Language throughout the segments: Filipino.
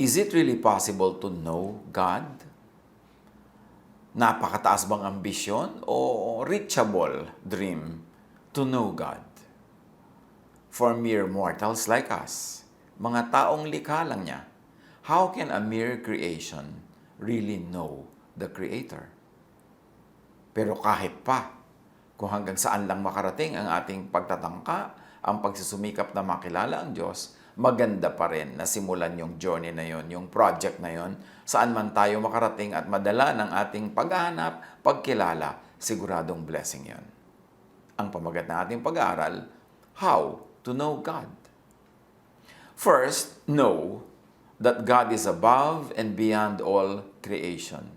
Is it really possible to know God? Napakataas bang ambisyon o reachable dream to know God? For mere mortals like us, mga taong likha lang niya, how can a mere creation really know the Creator? Pero kahit pa, kung hanggang saan lang makarating ang ating pagtatangka, ang pagsusumikap na makilala ang Diyos, maganda pa rin na simulan yung journey na yon, yung project na yon, saan man tayo makarating at madala ng ating paghahanap, pagkilala, siguradong blessing yon. Ang pamagat ng ating pag-aaral, how to know God. First, know that God is above and beyond all creation.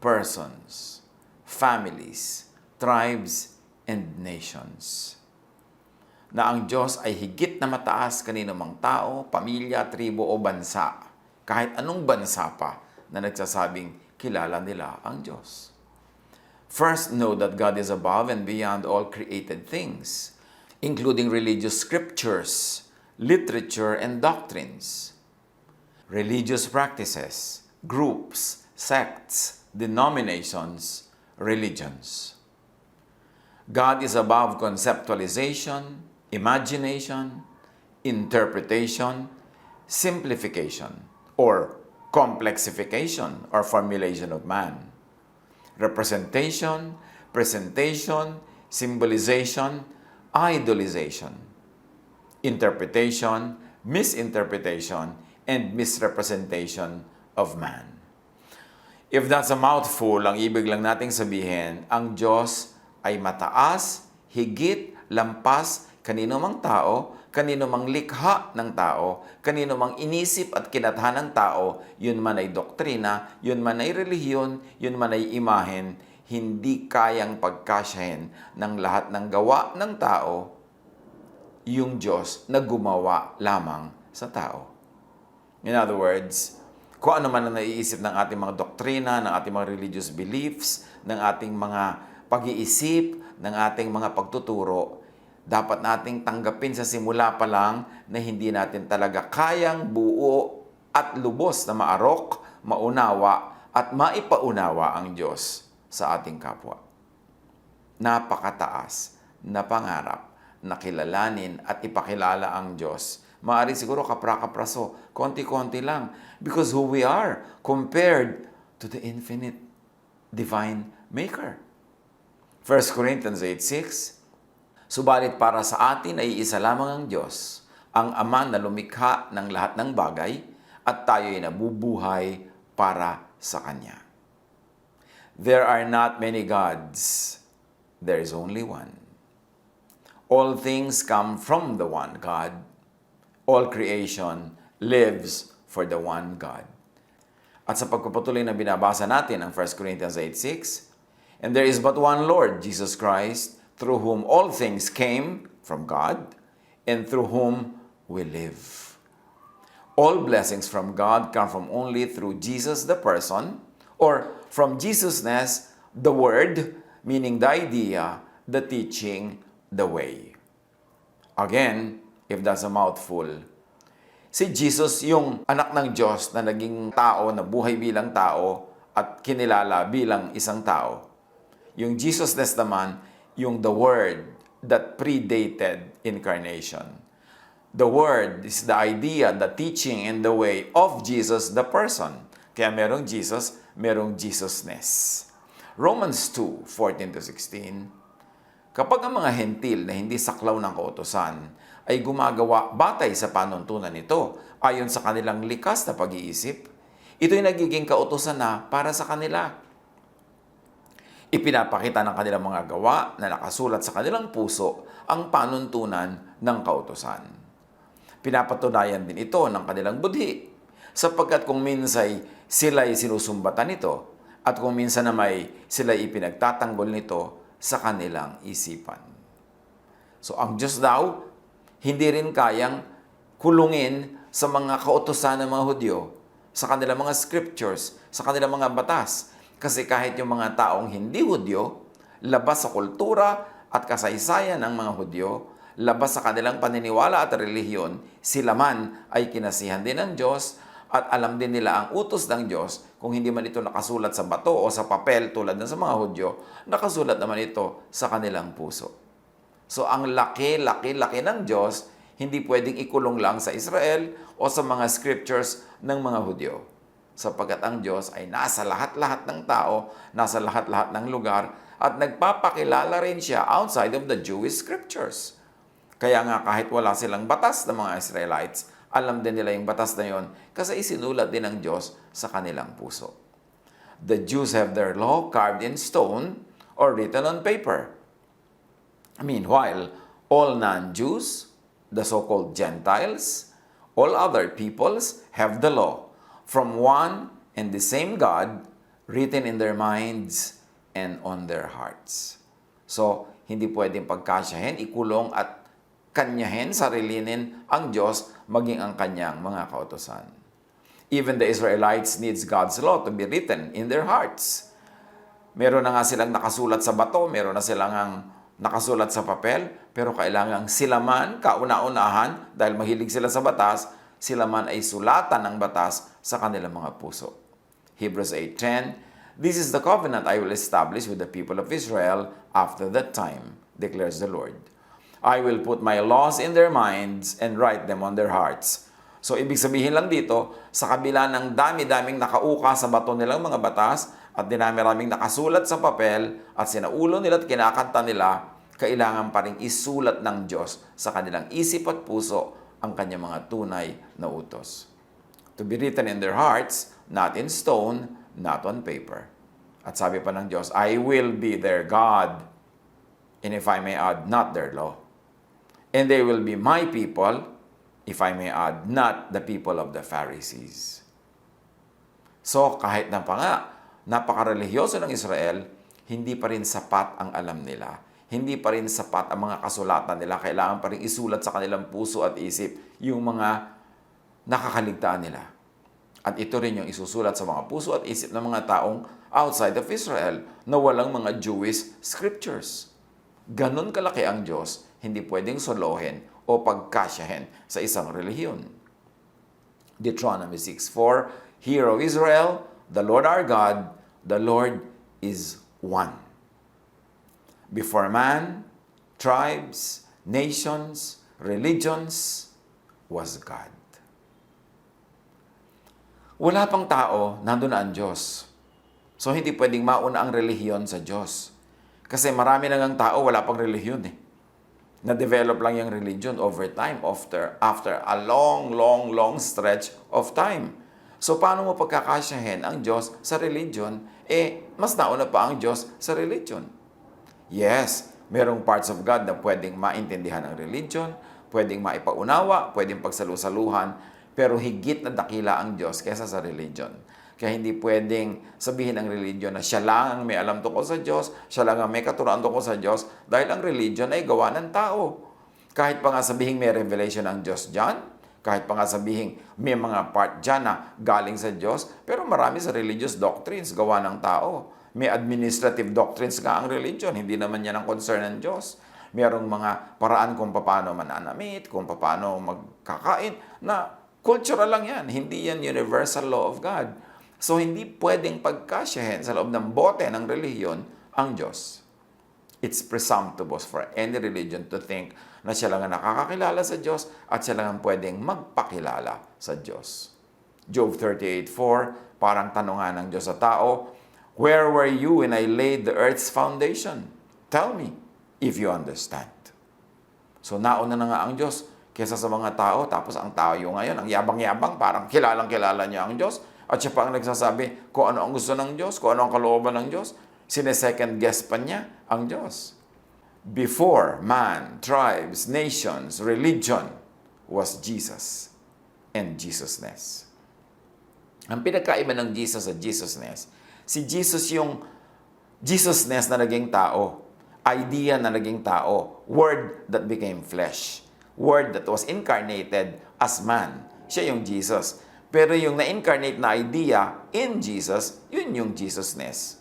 Persons, families, tribes, and nations. Na ang Diyos ay higit na mataas kanino mang tao, pamilya, tribo o bansa, kahit anong bansa pa na nagsasabing kilala nila ang Diyos. First, know that God is above and beyond all created things, including religious scriptures, literature, and doctrines. Religious practices, groups, sects, denominations, religions. God is above conceptualization, imagination, interpretation, simplification, or complexification or formulation of man. Representation, presentation, symbolization, idolization, interpretation, misinterpretation, and misrepresentation of man. If that's a mouthful, ang ibig lang nating sabihin, ang Diyos ay mataas, higit, lampas, kanino mang tao, kanino mang likha ng tao, kanino mang inisip at kinathan ng tao, yun man ay doktrina, yun man ay relihiyon, yun man ay imahen, hindi kayang pagkasyahin ng lahat ng gawa ng tao, yung Diyos na gumawa lamang sa tao. In other words, kung ano man ang naiisip ng ating mga doktrina, ng ating mga religious beliefs, ng ating mga pag-iisip, ng ating mga pagtuturo, dapat nating tanggapin sa simula pa lang na hindi natin talaga kayang buo at lubos na maarok, maunawa at maipaunawa ang Diyos sa ating kapwa. Napakataas na pangarap na kilalanin at ipakilala ang Diyos. Maaari siguro kapra-kapraso, konti-konti lang, because who we are compared to the infinite divine Maker. 1 Corinthians 8:6, subalit para sa atin ay isa lamang ang Diyos, ang Ama na lumikha ng lahat ng bagay, at tayo ay nabubuhay para sa Kanya. There are not many gods. There is only one. All things come from the one God. All creation lives for the one God. At sa pagpapatuloy na binabasa natin ang 1 Corinthians 8:6, and there is but one Lord, Jesus Christ, through whom all things came from God, and through whom we live. All blessings from God come from only through Jesus the person, or from Jesusness, the Word, meaning the idea, the teaching, the way. Again, if that's a mouthful, si Jesus yung anak ng Diyos na naging tao, na buhay bilang tao, at kinilala bilang isang tao. Yung Jesusness naman, yung the Word that predated incarnation. The Word is the idea, the teaching, and the way of Jesus, the person. Kaya merong Jesus, merong Jesusness. Romans 2:14-16, kapag ang mga hentil na hindi saklaw ng kautusan ay gumagawa batay sa panuntunan nito ayon sa kanilang likas na pag-iisip, ito'y nagiging kautusan na para sa kanila. Ipinapakita ng kanilang mga gawa na nakasulat sa kanilang puso ang panuntunan ng kautusan. Pinapatunayan din ito ng kanilang budhi, sapagkat kung minsay sila'y sinusumbatan nito, at kung minsan na sila'y ipinagtatanggol nito sa kanilang isipan. So ang Diyos daw, hindi rin kayang kulungin sa mga kautusan ng mga Hudyo, sa kanilang mga scriptures, sa kanilang mga batas. Kasi kahit yung mga taong hindi Hudyo, labas sa kultura at kasaysayan ng mga Hudyo, labas sa kanilang paniniwala at relihiyon, sila man ay kinasihan din ng Diyos at alam din nila ang utos ng Diyos. Kung hindi man ito nakasulat sa bato o sa papel tulad ng sa mga Hudyo, nakasulat naman ito sa kanilang puso. So ang laki ng Diyos, hindi pwedeng ikulong lang sa Israel o sa mga scriptures ng mga Hudyo. Sapagkat ang Diyos ay nasa lahat-lahat ng tao, nasa lahat-lahat ng lugar, at nagpapakilala rin siya outside of the Jewish scriptures. Kaya nga kahit wala silang batas ng mga Israelites, alam din nila yung batas na yon kasi isinulat din ng Diyos sa kanilang puso. The Jews have their law carved in stone or written on paper. Meanwhile, all non-Jews, the so-called Gentiles, all other peoples have the law from one and the same God written in their minds and on their hearts. So, hindi pwedeng pagkasyahin, ikulong at kanyahin, sarilinin ang Diyos maging ang kanyang mga kautusan. Even the Israelites needs God's law to be written in their hearts. Meron na nga silang nakasulat sa bato, meron na silang nakasulat sa papel, pero kailangang sila man, kauna-unahan, dahil mahilig sila sa batas, sila man ay sulatan ng batas sa kanilang mga puso. Hebrews 8:10, "This is the covenant I will establish with the people of Israel after that time, declares the Lord. I will put my laws in their minds and write them on their hearts." So, ibig sabihin lang dito, sa kabila ng dami-daming nakauka sa bato nilang mga batas at dinami-raming nakasulat sa papel at sinaulo nila at kinakanta nila, kailangan pa rin isulat ng Diyos sa kanilang isip at puso ang kanyang mga tunay na utos. To be written in their hearts, not in stone, not on paper. At sabi pa ng Diyos, I will be their God, and if I may add, not their law. And they will be my people, if I may add, not the people of the Pharisees. So, kahit na pa nga, napaka-religyoso ng Israel, hindi pa rin sapat ang alam nila. Hindi pa rin sapat ang mga kasulatan nila. Kailangan pa rin isulat sa kanilang puso at isip yung mga nakakaligtaan nila. At ito rin yung isusulat sa mga puso at isip ng mga taong outside of Israel na walang mga Jewish scriptures. Ganon kalaki ang Diyos, hindi pwedeng solohin o pagkasyahin sa isang relihiyon. Deuteronomy 6:4, "Hear, O Israel, the Lord our God, the Lord is one. Before man, tribes, nations, religions, was God." Wala pang tao, nandun na ang Diyos. So, hindi pwedeng mauna ang relihiyon sa Diyos. Kasi marami na ngang tao, wala pang relihiyon eh. Na-develop lang yung religion over time, after a long stretch of time. So, paano mo pagkakasyahin ang Diyos sa religion? Mas nauna pa ang Diyos sa religion. Yes, merong parts of God na pwedeng maintindihan ang religion, pwedeng maipaunawa, pwedeng pagsalusaluhan, pero higit na dakila ang Diyos kaysa sa religion. Kaya hindi pwedeng sabihin ng religion na siya lang ang may alam tungkol sa Diyos, siya lang ang may katuruan tungkol sa Diyos, dahil ang religion ay gawa ng tao. Kahit pa nga sabihin may revelation ang Diyos dyan, kahit pa nga sabihin may mga part dyan na galing sa Diyos, pero marami sa religious doctrines gawa ng tao. May administrative doctrines nga ang religion, hindi naman yan ang concern ng Diyos. Merong mga paraan kung paano mananamit, kung paano magkakain, na cultural lang yan. Hindi yan universal law of God. So, hindi pwedeng pagkasyahin sa loob ng bote ng relihiyon ang Diyos. It's presumptuous for any religion to think na siya lang ang nakakakilala sa Diyos at siya lang ang pwedeng magpakilala sa Diyos. Job 38:4, parang tanungan ng Diyos sa tao, "Where were you when I laid the earth's foundation? Tell me if you understand." So, nauna na nga ang Diyos kesa sa mga tao, tapos ang tao yung ngayon, ang yabang-yabang, parang kilalang-kilala niya ang Diyos, at siya pa ang nagsasabi kung ano ang gusto ng Diyos, kung ano ang kalooban ng Diyos. Sine-second guess pa niya ang Diyos. Before man, tribes, nations, religion, was Jesus and Jesusness. Ang pinagkaiba ng Jesus sa Jesusness, si Jesus yung Jesusness na naging tao, idea na naging tao, word that became flesh, word that was incarnated as man. Siya yung Jesus. Pero yung na-incarnate na idea in Jesus, yun yung Jesusness.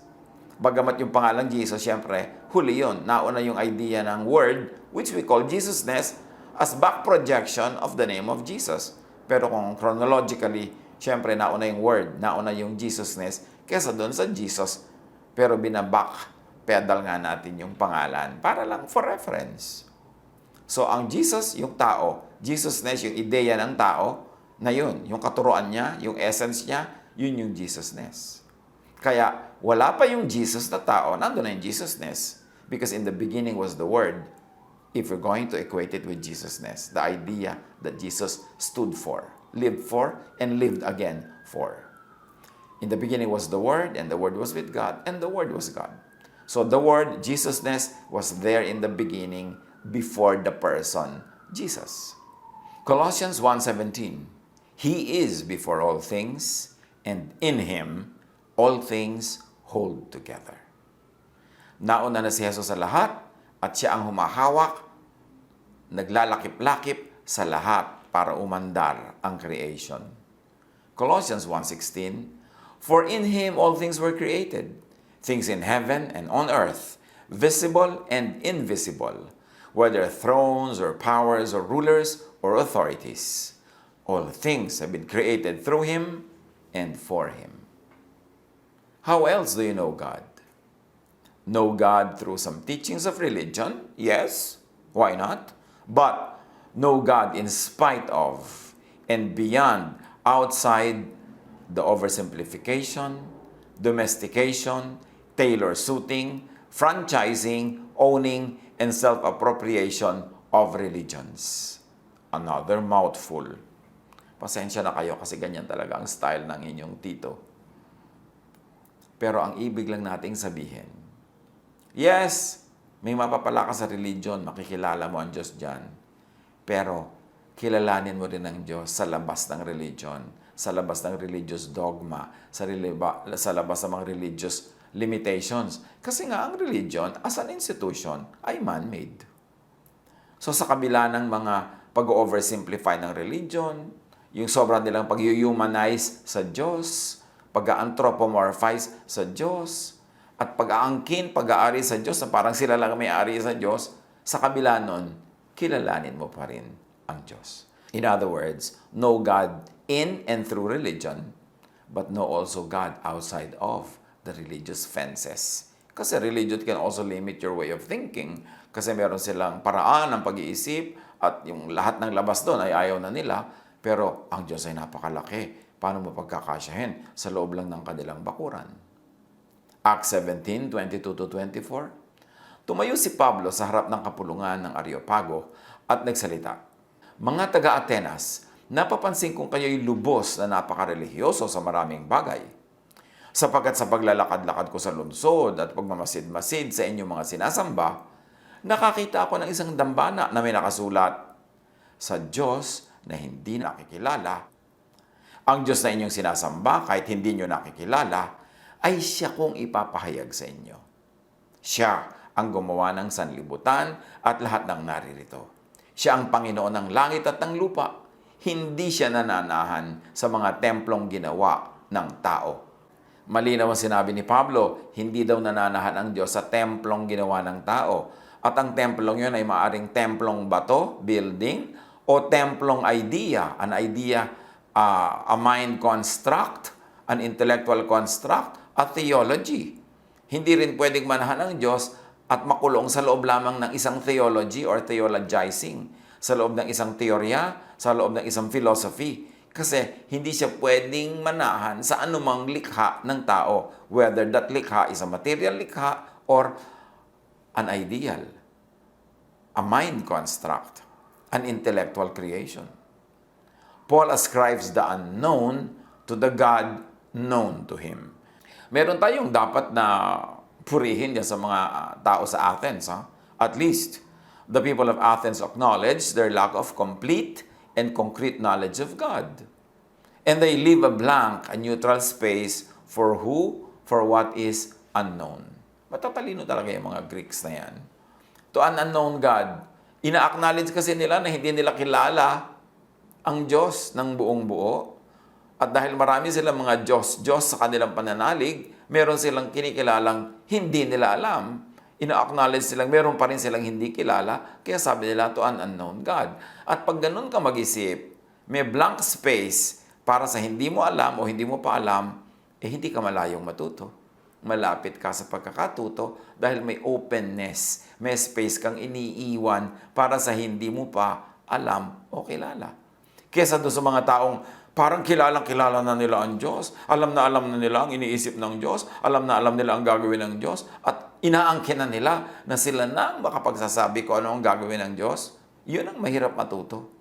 Bagamat yung pangalang Jesus, syempre, huli yun. Nauna yung idea ng word, which we call Jesusness, as back projection of the name of Jesus. Pero kung chronologically, syempre, nauna yung word, nauna yung Jesusness, kesa doon sa Jesus. Pero binaback pedal nga natin yung pangalan para lang for reference. So, ang Jesus, yung tao, Jesusness, yung ideya ng tao, na yun, yung katuruan niya, yung essence niya, yun yung Jesusness. Kaya, wala pa yung Jesus na tao, nandun na yung Jesusness. Because in the beginning was the Word. If we're going to equate it with Jesusness, the idea that Jesus stood for, lived for, and lived again for. In the beginning was the Word, and the Word was with God, and the Word was God. So the Word, Jesusness, was there in the beginning before the person, Jesus. Colossians 1:17, He is before all things, and in Him all things hold together. Nauna na si Jesus sa lahat, at siya ang humahawak, naglalakip-lakip sa lahat para umandar ang creation. Colossians 1:16, For in Him all things were created, things in heaven and on earth, visible and invisible, whether thrones or powers or rulers or authorities. All things have been created through Him and for Him. How else do you know God? Know God through some teachings of religion? Yes, why not? But know God in spite of and beyond, outside the oversimplification, domestication, tailor-suiting, franchising, owning, and self-appropriation of religions. Another mouthful. Pasensya na kayo kasi ganyan talaga ang style ng inyong tito. Pero ang ibig lang nating sabihin, yes, may mapapala ka sa religion, makikilala mo ang Diyos dyan. Pero kilalanin mo rin ang Diyos sa labas ng religion, sa labas ng religious dogma, sa labas ng mga religious limitations. Kasi nga ang religion, as an institution, ay man-made. So sa kabila ng mga pag-oversimplify ng religion, yung sobrang nilang pag-humanize sa Diyos, pag-anthropomorphize sa Diyos, at pag-aangkin, pag-aari sa Diyos, na parang sila lang may-ari sa Diyos, sa kabila nun, kilalanin mo pa rin ang Diyos. In other words, know God in and through religion, but know also God outside of the religious fences. Kasi religion can also limit your way of thinking, kasi meron silang paraan ng pag-iisip, at yung lahat ng labas doon ay ayaw na nila, pero ang Diyos ay napakalaki. Paano mo pagkakasyahin sa loob lang ng kanilang bakuran? Acts 17:22-24. Tumayo si Pablo sa harap ng kapulungan ng Areopago at nagsalita, Mga taga-Atenas, napapansin kong kayo'y lubos na napakarelihiyoso sa maraming bagay. Sapagkat sa paglalakad-lakad ko sa lungsod at pagmamasid-masid sa inyong mga sinasamba, nakakita ako ng isang dambana na may nakasulat, Sa Diyos na hindi nakikilala, ang Diyos na inyong sinasamba, kahit hindi nyo nakikilala, ay siya kong ipapahayag sa inyo. Siya ang gumawa ng sanlibutan at lahat ng naririto. Siya ang Panginoon ng langit at ng lupa. Hindi siya nananahan sa mga templong ginawa ng tao. Malinaw ang sinabi ni Pablo, hindi daw nananahan ang Diyos sa templong ginawa ng tao. At ang templong yun ay maaring templong bato, building, o templong idea, an idea, a mind construct, an intellectual construct, a theology. Hindi rin pwedeng manahan ng Diyos at makulong sa loob lamang ng isang theology or theologizing, sa loob ng isang teorya, sa loob ng isang philosophy. Kasi hindi siya pwedeng manahan sa anumang likha ng tao, whether that likha is a material likha or an ideal, a mind construct, an intellectual creation. Paul ascribes the unknown to the God known to him. Meron tayong dapat na purihin yan sa mga tao sa Athens. At least, the people of Athens acknowledge their lack of complete and concrete knowledge of God. And they leave a blank, a neutral space for who, for what is unknown. Matatalino talaga yung mga Greeks na yan. To an unknown God, ina-acknowledge kasi nila na hindi nila kilala ang Diyos ng buong buo. At dahil marami silang mga Diyos sa kanilang pananalig, meron silang kinikilalang hindi nila alam. Ina-acknowledge silang meron pa rin silang hindi kilala, kaya sabi nila to an unknown God. At pag ganun ka mag-isip, may blank space para sa hindi mo alam o hindi mo pa alam, hindi ka malayong matuto. Malapit ka sa pagkakatuto dahil may openness, may space kang iniiwan para sa hindi mo pa alam o kilala. Kesa doon sa mga taong parang kilalang-kilala na nila ang Diyos, alam na nila ang iniisip ng Diyos, alam na alam nila ang gagawin ng Diyos, at inaangkin na nila na sila na ang makapagsasabi kung ano ang gagawin ng Diyos. Yun ang mahirap matuto.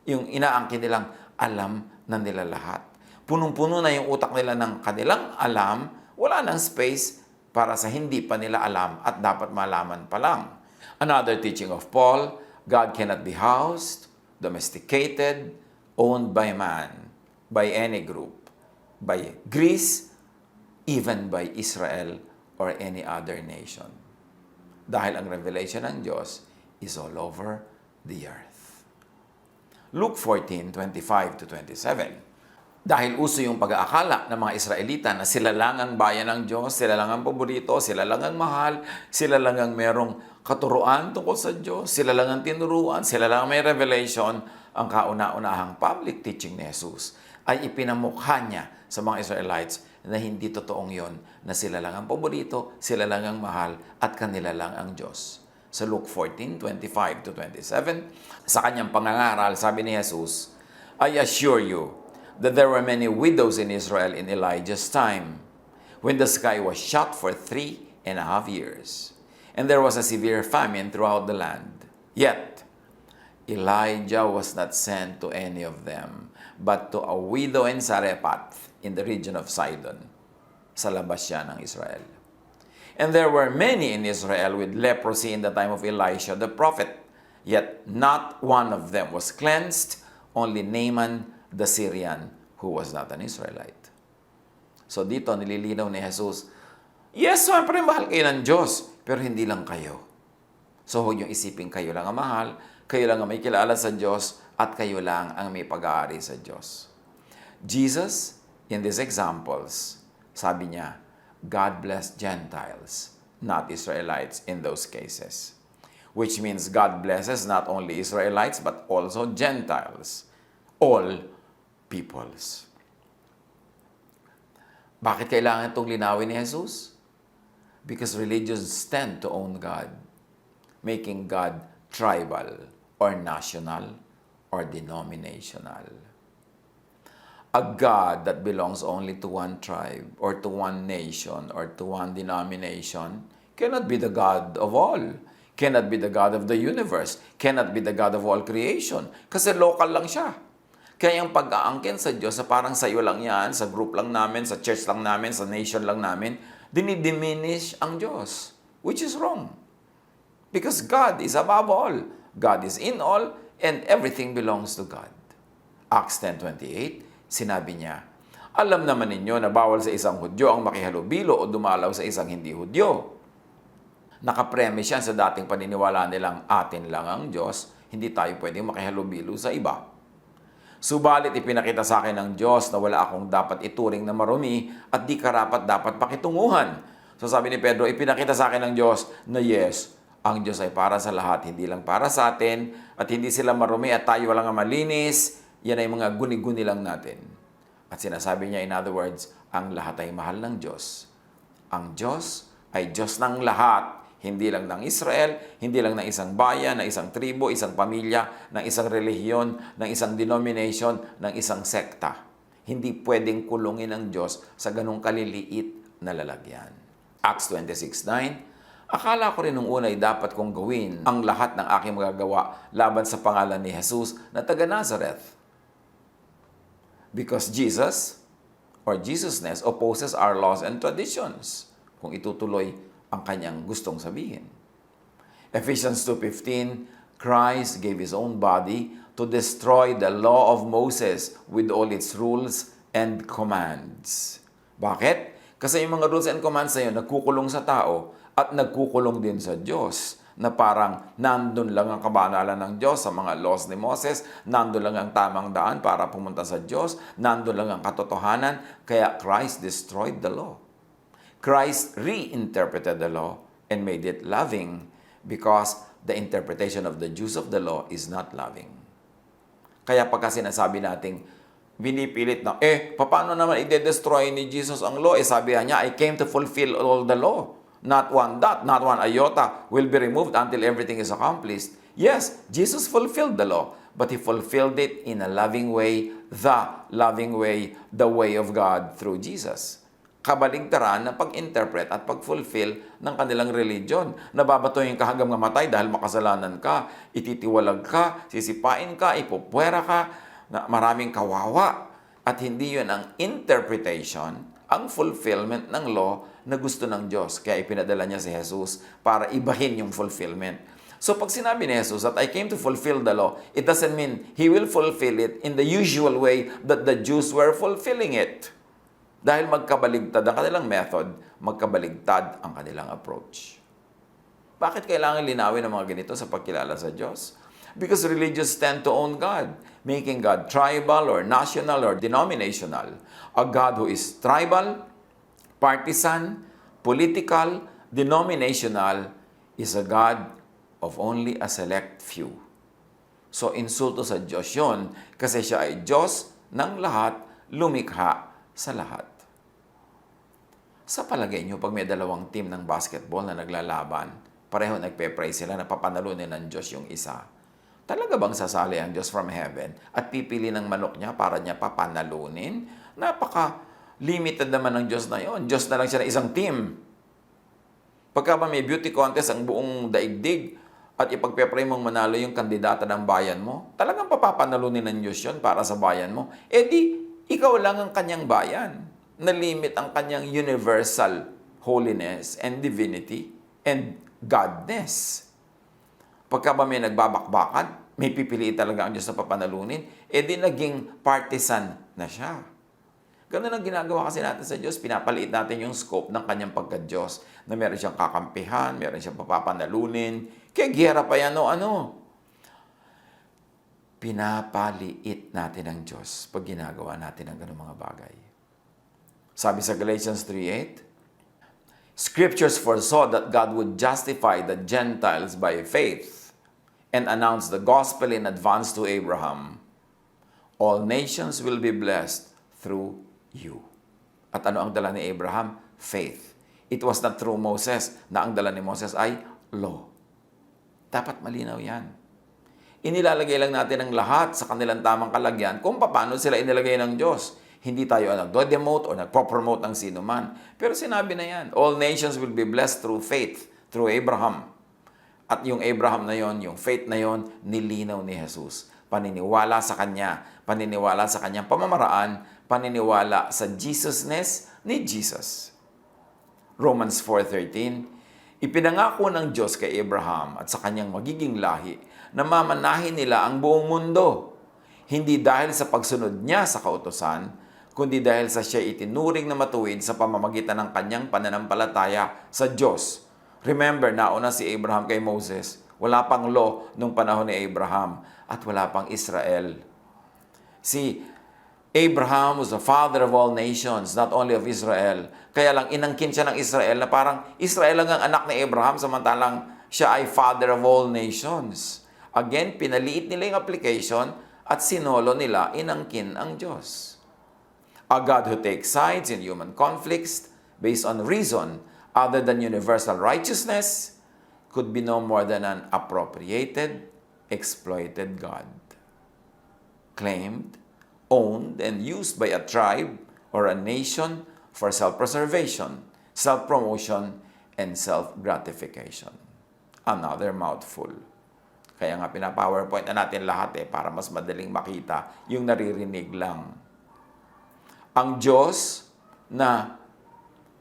Yung inaangkin nilang alam na nila lahat. Punong-puno na yung utak nila ng kanilang alam, wala nang space para sa hindi pa nila alam at dapat malaman pa lang. Another teaching of Paul, God cannot be housed, domesticated, owned by man, by any group, by Greece, even by Israel or any other nation. Dahil ang revelation ng Diyos is all over the earth. Luke 14:25-27. Dahil uso yung pag-aakala ng mga Israelita na sila lang ang bayan ng Diyos, sila lang ang paborito, sila lang ang mahal, sila lang ang merong katuruan tungkol sa Diyos, sila lang ang tinuruan, sila lang ang may revelation, ang kauna-unahang public teaching ni Jesus ay ipinamukha niya sa mga Israelites na hindi totoong yon, na sila lang ang paborito, sila lang ang mahal, at kanila lang ang Diyos. Sa Luke 14:25-27, sa kanyang pangangaral, sabi ni Jesus, I assure you that there were many widows in Israel in Elijah's time, when the sky was shut for 3.5 years, and there was a severe famine throughout the land. Yet, Elijah was not sent to any of them, but to a widow in Sarephath, in the region of Sidon, sa labas siya ng Israel. And there were many in Israel with leprosy in the time of Elisha the prophet, yet not one of them was cleansed, only Naaman the Syrian, who was not an Israelite. So dito nililinaw ni Jesus, yes, siyempre mahal kayo ng Diyos, pero hindi lang kayo. So huwag yung isipin kayo lang ang mahal, kayo lang ang may kilala sa Diyos, at kayo lang ang may pag-aari sa Diyos. Jesus, in these examples, sabi niya, God blessed Gentiles, not Israelites in those cases. Which means God blesses not only Israelites, but also Gentiles. All peoples. Bakit kailangan itong linawin ni Jesus? Because religions tend to own God, making God tribal or national or denominational. A God that belongs only to one tribe or to one nation or to one denomination cannot be the God of all, cannot be the God of the universe, cannot be the God of all creation, kasi local lang siya. Kaya yung pag-aangkin sa Diyos, sa parang sa iyo lang yan, sa group lang namin, sa church lang namin, sa nation lang namin, dinidiminish ang Diyos, which is wrong. Because God is above all. God is in all, and everything belongs to God. Acts 10:28, sinabi niya, alam naman ninyo na bawal sa isang Hudyo ang makihalubilo o dumalaw sa isang hindi Hudyo. Nakapremise yan sa dating paniniwala nilang atin lang ang Diyos, hindi tayo pwedeng makihalubilo sa iba. Subalit ipinakita sa akin ng Diyos na wala akong dapat ituring na marumi at di karapat dapat pakitunguhan. So sabi ni Pedro, ipinakita sa akin ng Diyos na yes, ang Diyos ay para sa lahat, hindi lang para sa atin, at hindi sila marumi at tayo lang ang malinis, yan ay mga guni-guni lang natin. At sinasabi niya, in other words, ang lahat ay mahal ng Diyos. Ang Diyos ay Diyos ng lahat. Hindi lang ng Israel, hindi lang ng isang bayan, ng isang tribo, isang pamilya, ng isang relihiyon, ng isang denomination, ng isang sekta. Hindi pwedeng kulungin ng Diyos sa ganong kaliliit na lalagyan. Acts 26:9, akala ko rin nung una ay dapat kong gawin ang lahat ng aking magagawa laban sa pangalan ni Jesus na taga Nazareth. Because Jesus, or Jesusness, opposes our laws and traditions. Kung itutuloy ang kanyang gustong sabihin. Ephesians 2:15, Christ gave His own body to destroy the law of Moses with all its rules and commands. Bakit? Kasi yung mga rules and commands na yun, nagkukulong sa tao at nagkukulong din sa Diyos, na parang nandun lang ang kabanalan ng Diyos sa mga laws ni Moses, nandun lang ang tamang daan para pumunta sa Diyos, nandun lang ang katotohanan, kaya Christ destroyed the law. Christ reinterpreted the law and made it loving because the interpretation of the Jews of the law is not loving. Kaya pagka sinasabi nating binipilit na, paano naman i-destroy ni Jesus ang law? Sabi niya, I came to fulfill all the law. Not one dot, not one iota will be removed until everything is accomplished. Yes, Jesus fulfilled the law, but He fulfilled it in a loving way, the way of God through Jesus. Kabaligtaran na pag-interpret at pag-fulfill ng kanilang religion. Nababatuhin ka hanggang mamatay dahil makasalanan ka, ititiwalag ka, sisipain ka, ipupwera ka, na maraming kawawa. At hindi yun ang interpretation, ang fulfillment ng law na gusto ng Diyos. Kaya ipinadala niya si Jesus para ibahin yung fulfillment. So pag sinabi ni Jesus that I came to fulfill the law, it doesn't mean He will fulfill it in the usual way that the Jews were fulfilling it. Dahil magkabaligtad ang kanilang method, magkabaligtad ang kanilang approach. Bakit kailangan linawin ang mga ganito sa pagkilala sa Diyos? Because religious tend to own God, making God tribal or national or denominational. A God who is tribal, partisan, political, denominational is a God of only a select few. So insulto sa Diyos yun kasi siya ay Diyos ng lahat, lumikha sa lahat. Sa palagay nyo, pag may dalawang team ng basketball na naglalaban, pareho nagpe-pray sila na papanalunin ng Diyos yung isa. Talaga bang sasali ang Diyos from heaven at pipili ng manok niya para niya papanalunin? Napaka-limited naman ng Diyos na yon. Diyos na lang siya na isang team. Pagka ba may beauty contest ang buong daigdig at ipagpe-pray mong manalo yung kandidata ng bayan mo, talagang papapanalunin ng Diyos yun para sa bayan mo. Ikaw lang ang kanyang bayan. Nalimit ang kanyang universal holiness and divinity and godness. Pagka ba may nagbabakbakan, may pipiliin talaga ang Diyos na papanalunin, naging partisan na siya. Ganun ang ginagawa kasi natin sa Diyos. Pinapaliit natin yung scope ng kanyang pagka-Diyos na meron siyang kakampihan, meron siyang papapanalunin. Kaya giyera pa yan ano. Pinapaliit natin ang Diyos pag ginagawa natin ang ganung mga bagay. Sabi sa Galatians 3:8, Scriptures foresaw that God would justify the Gentiles by faith and announce the gospel in advance to Abraham. All nations will be blessed through you. At ano ang dala ni Abraham? Faith. It was not through Moses na ang dala ni Moses ay law. Dapat malinaw yan. Inilalagay lang natin ang lahat sa kanilang tamang kalagyan kung paano sila inilagay ng Diyos. Hindi tayo nagdo-demote o nagpo-promote ng sino man. Pero sinabi na yan, all nations will be blessed through faith, through Abraham. At yung Abraham na yon, yung faith na yon, nilinaw ni Jesus. Paniniwala sa Kanya, paniniwala sa Kanyang pamamaraan, paniniwala sa Jesusness ni Jesus. Romans 4:13, ipinangako ng Diyos kay Abraham at sa kanyang magiging lahi na mamanahin nila ang buong mundo. Hindi dahil sa pagsunod niya sa kautusan, kundi dahil sa siya itinuring na matuwid sa pamamagitan ng kanyang pananampalataya sa Diyos. Remember, nauna si Abraham kay Moses. Wala pang law nung panahon ni Abraham at wala pang Israel. Si Abraham was the father of all nations, not only of Israel. Kaya lang inangkin siya ng Israel na parang Israel lang ang anak ni Abraham samantalang siya ay father of all nations. Again, pinaliit nila yung application at sinolo nila, inangkin ang Diyos. A God who takes sides in human conflicts based on reason other than universal righteousness could be no more than an appropriated, exploited God. Claimed, owned, and used by a tribe or a nation for self-preservation, self-promotion, and self-gratification. Another mouthful. Kaya nga pina-PowerPoint na natin lahat para mas madaling makita yung naririnig lang. Ang Diyos na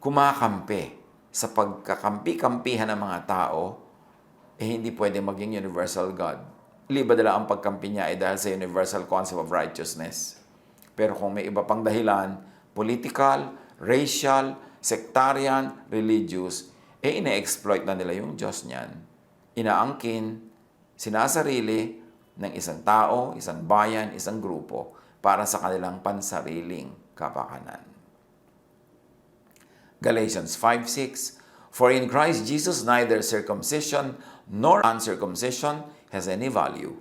kumakampi sa pagkakampi-kampihan ng mga tao, hindi pwede maging universal God. Liba nila ang pagkampi niya ay dahil sa universal concept of righteousness. Pero kung may iba pang dahilan, political, racial, sectarian, religious, ina-exploit na nila yung Diyos niyan. Inaangkin, sinasarili ng isang tao, isang bayan, isang grupo para sa kanilang pansariling kapakanan. Galatians 5:6. For in Christ Jesus neither circumcision nor uncircumcision has any value.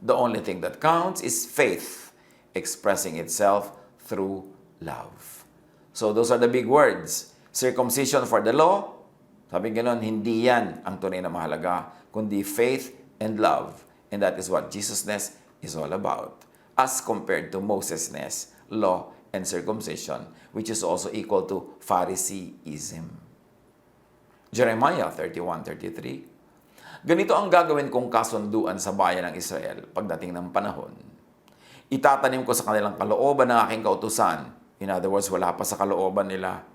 The only thing that counts is faith, expressing itself through love. So those are the big words. Circumcision for the law, sabi gano'n, hindi yan ang tunay na mahalaga, kundi faith and love. And that is what Jesusness is all about, as compared to Mosesness, law, and circumcision, which is also equal to Phariseeism. Jeremiah 31:33. Ganito ang gagawin kong kasunduan sa bayan ng Israel pagdating ng panahon. Itatanim ko sa kanilang kalooban ng aking kautusan. In other words, wala pa sa kalooban nila.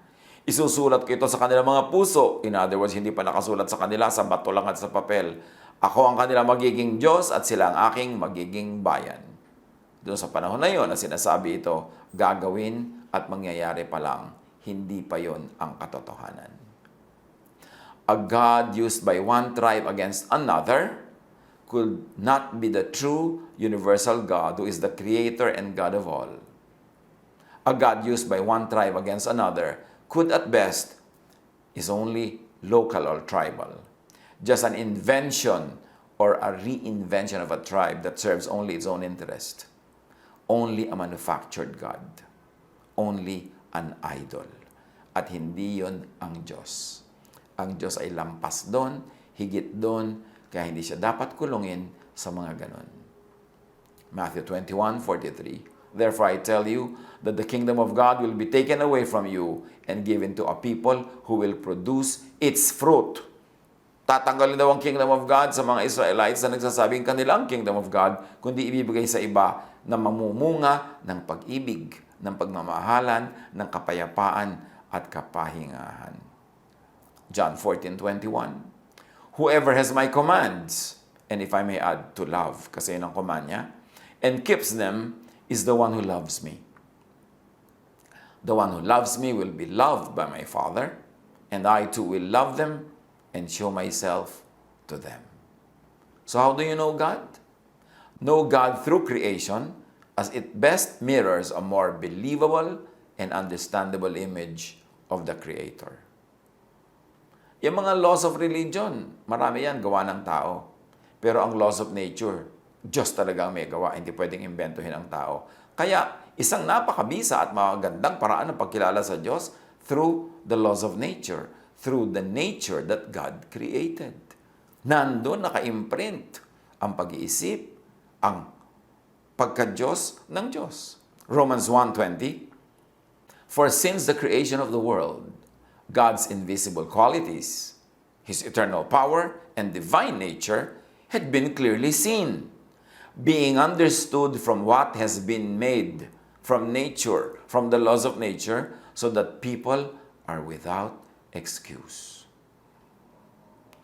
Isusulat ko ito sa kanilang mga puso. In other words, hindi pa nakasulat sa kanila, sa bato lang at sa papel. Ako ang kanilang magiging Diyos at sila ang aking magiging bayan. Doon sa panahon na yon na sinasabi ito, gagawin at mangyayari pa lang. Hindi pa yon ang katotohanan. A God used by one tribe against another could not be the true universal God who is the creator and God of all. A God used by one tribe against another could at best is only local or tribal. Just an invention or a reinvention of a tribe that serves only its own interest. Only a manufactured God. Only an idol. At hindi yon ang Diyos. Ang Diyos ay lampas doon, higit doon, kaya hindi siya dapat kulungin sa mga ganon. Matthew 21:43. Therefore I tell you that the kingdom of God will be taken away from you and given to a people who will produce its fruit. Tatanggalin daw ang kingdom of God sa mga Israelites na nagsasabing kanilang kingdom of God, kundi ibibigay sa iba na mamumunga ng pag-ibig, ng pagmamahalan, ng kapayapaan at kapahingahan. John 14:21. Whoever has my commands, and if I may add to love, kasi yun ang command niya, and keeps them, is the one who loves me. The one who loves me will be loved by my Father, and I too will love them and show myself to them. So how do you know God? Know God through creation, as it best mirrors a more believable and understandable image of the Creator. Yung mga laws of religion, marami yan, gawa ng tao. Pero ang laws of nature, Diyos talaga ang may gawa, hindi pwedeng imbentuhin ang tao. Kaya, isang napakabisa at magandang paraan ng pagkilala sa Diyos through the laws of nature, through the nature that God created. Nandun naka-imprint ang pag-iisip, ang pagka-Diyos ng Diyos. Romans 1:20. For since the creation of the world, God's invisible qualities, His eternal power and divine nature had been clearly seen, being understood from what has been made, from nature, from the laws of nature, so that people are without excuse.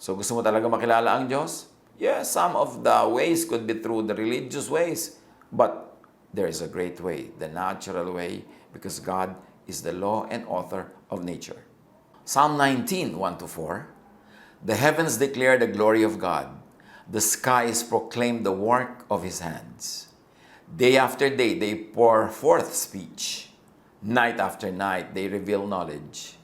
So gusto mo talaga makilala ang Diyos? Yes, some of the ways could be through the religious ways, but there is a great way, the natural way, because God is the law and author of nature. Psalm 19:1-4. The heavens declare the glory of God. The skies proclaim the work of His hands. Day after day, they pour forth speech. Night after night, they reveal knowledge.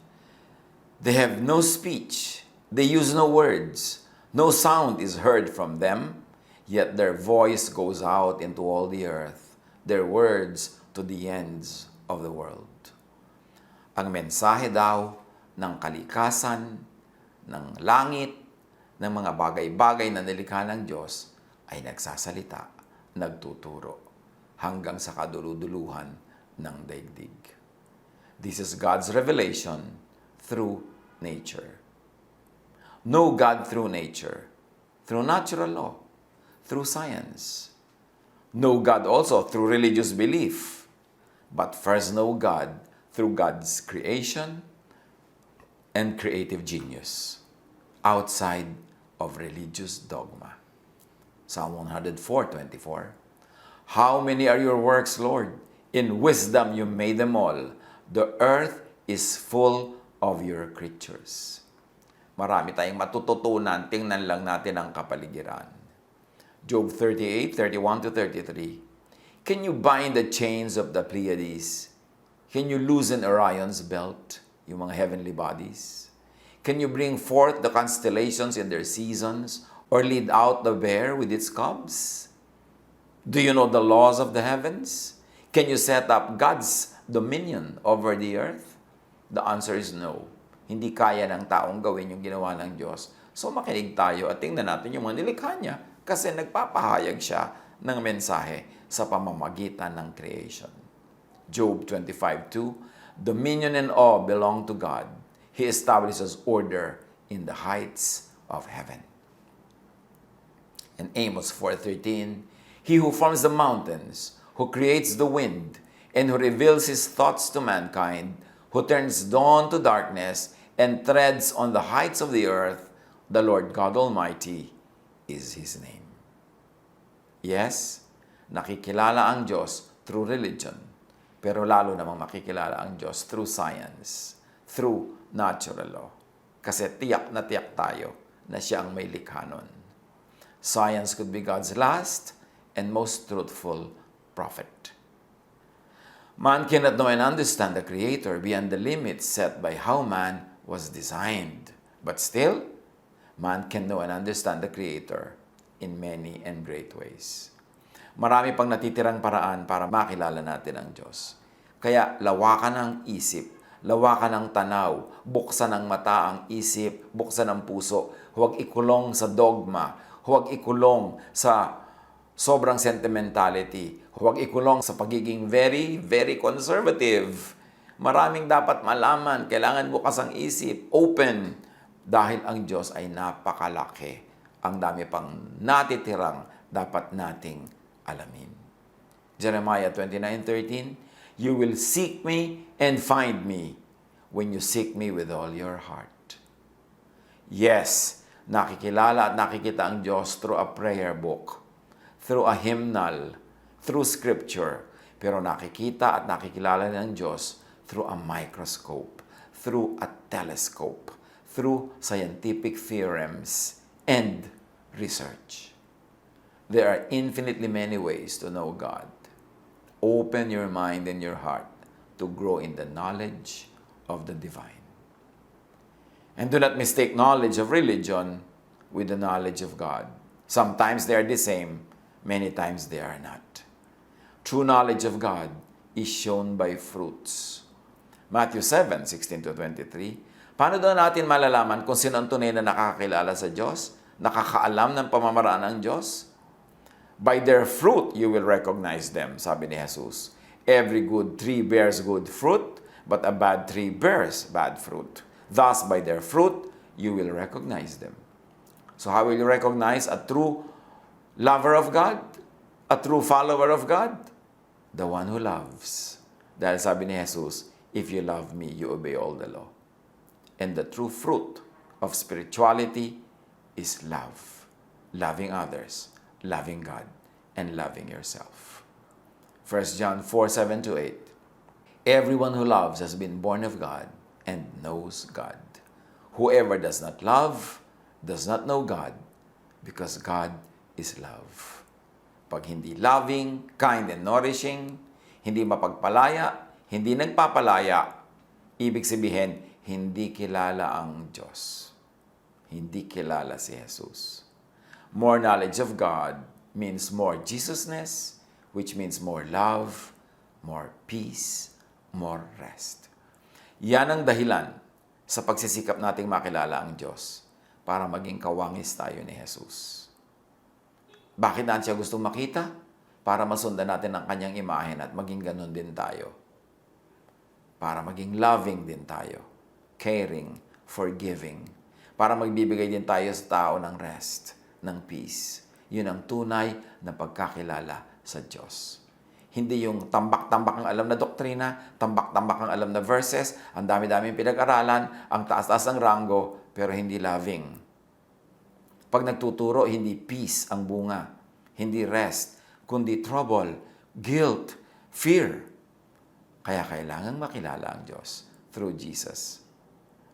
They have no speech. They use no words. No sound is heard from them, yet their voice goes out into all the earth, their words to the ends of the world. Ang mensahe daw ng kalikasan, ng langit, ng mga bagay-bagay na nilikha ng Diyos ay nagsasalita, nagtuturo, hanggang sa kaduluduluhan ng daigdig. This is God's revelation through nature. Know God through nature, through natural law, through science. Know God also through religious belief. But first know God through God's creation and creative genius, outside of religious dogma. Psalm 104:24. How many are your works, Lord? In wisdom you made them all. The earth is full of your creatures. Marami tayong matututunan, tingnan lang natin ang kapaligiran. Job 38:31-33. Can you bind the chains of the Pleiades? Can you loosen Orion's belt? yung mga heavenly bodies? Can you bring forth the constellations in their seasons or lead out the bear with its cubs? Do you know the laws of the heavens? Can you set up God's dominion over the earth? The answer is no. Hindi kaya ng taong gawin yung ginawa ng Diyos. So makinig tayo at tingnan natin yung mga nilikha niya kasi nagpapahayag siya ng mensahe sa pamamagitan ng creation. Job 25:2, dominion and awe belong to God. He establishes order in the heights of heaven. And Amos 4:13, he who forms the mountains, who creates the wind, and who reveals his thoughts to mankind, who turns dawn to darkness, and treads on the heights of the earth, the Lord God Almighty is his name. Yes, nakikilala ang Diyos through religion, pero lalo namang makikilala ang Diyos through science, through natural law. Kasi tiyak na tiyak tayo na siya ang may likha nun. Science could be God's last and most truthful prophet. Man cannot know and understand the Creator beyond the limits set by how man was designed. But still, man can know and understand the Creator in many and great ways. Marami pang natitirang paraan para makilala natin ang Diyos. Kaya lawakan ang isip, lawakan ang tanaw, buksan ang mata ang isip, buksan ang puso. Huwag ikulong sa dogma, huwag ikulong sa sobrang sentimentality. Huwag ikulong sa pagiging very, very conservative. Maraming dapat malaman. Kailangan bukas ang isip. Open. Dahil ang Diyos ay napakalaki. Ang dami pang natitirang dapat nating alamin. Jeremiah 29:13, you will seek me and find me when you seek me with all your heart. Yes, nakikilala at nakikita ang Diyos through a prayer book, through a hymnal, through scripture. Pero nakikita at nakikilala ng Diyos through a microscope, through a telescope, through scientific theorems and research. There are infinitely many ways to know God. Open your mind and your heart to grow in the knowledge of the divine. And do not mistake knowledge of religion with the knowledge of God. Sometimes they are the same, many times they are not. True knowledge of God is shown by fruits. Matthew 7:16-23. Paano daw natin malalaman kung sino ang tunay na nakakakilala sa Diyos? Nakakaalam ng pamamaraan ng Diyos? By their fruit you will recognize them, sabi ni Jesus. Every good tree bears good fruit, but a bad tree bears bad fruit. Thus, by their fruit, you will recognize them. So how will you recognize a true lover of God? A true follower of God? The one who loves. Dahil sabi ni Jesus, if you love me, you obey all the law. And the true fruit of spirituality is love. Loving others, loving God, and loving yourself. 1 John 4:7-8. Everyone who loves has been born of God and knows God. Whoever does not love does not know God, because God is love. Pag hindi loving, kind, and nourishing, hindi mapagpalaya, hindi nagpapalaya, ibig sabihin, hindi kilala ang Diyos. Hindi kilala si Jesus. More knowledge of God means more Jesusness, which means more love, more peace, more rest. Yan ang dahilan sa pagsisikap nating makilala ang Diyos para maging kawangis tayo ni Jesus. Bakit natin siya gustong makita? Para masundan natin ang kanyang imahen at maging ganun din tayo. Para maging loving din tayo. Caring, forgiving. Para magbibigay din tayo sa tao ng rest, ng peace. Yun ang tunay na pagkakilala sa Diyos. Hindi yung tambak-tambak ang alam na doktrina, tambak-tambak ang alam na verses, ang dami-daming pinag-aralan, ang taas-taas ng ranggo, pero hindi loving. Pag nagtuturo, hindi peace ang bunga, hindi rest, kundi trouble, guilt, fear. Kaya kailangan makilala ang Diyos through Jesus.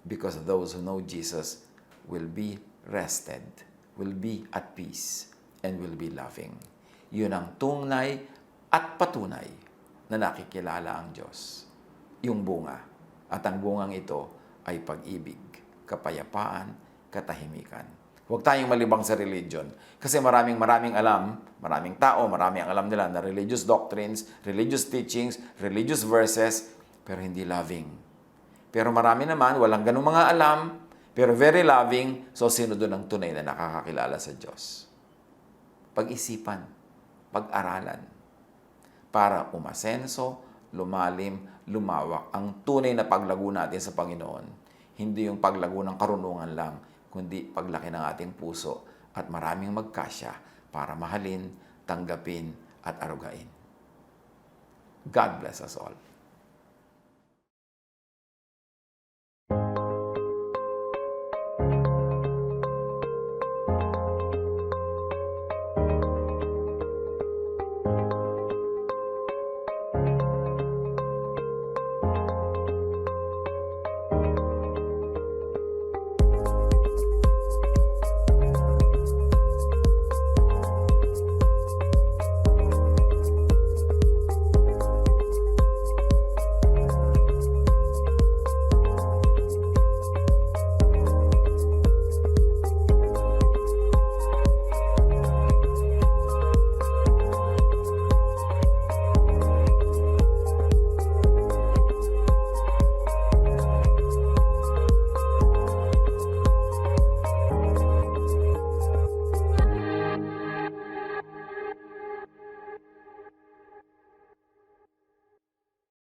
Because those who know Jesus will be rested, will be at peace, and will be loving. Yun ang tunay at patunay na nakikilala ang Diyos. Yung bunga At ang bungang ito ay pag-ibig, kapayapaan, katahimikan. Huwag tayong malibang sa religion. Kasi maraming alam, maraming tao, marami ang alam nila na religious doctrines, religious teachings, religious verses, pero hindi loving. Pero marami naman, walang ganung mga alam, pero very loving, so sino doon ang tunay na nakakakilala sa Diyos? Pag-isipan, pag-aralan, para umasenso, lumalim, lumawak ang tunay na paglago natin sa Panginoon. Hindi yung paglago ng karunungan lang, kundi paglaki ng ating puso at maraming magkasya para mahalin, tanggapin at arugain. God bless us all.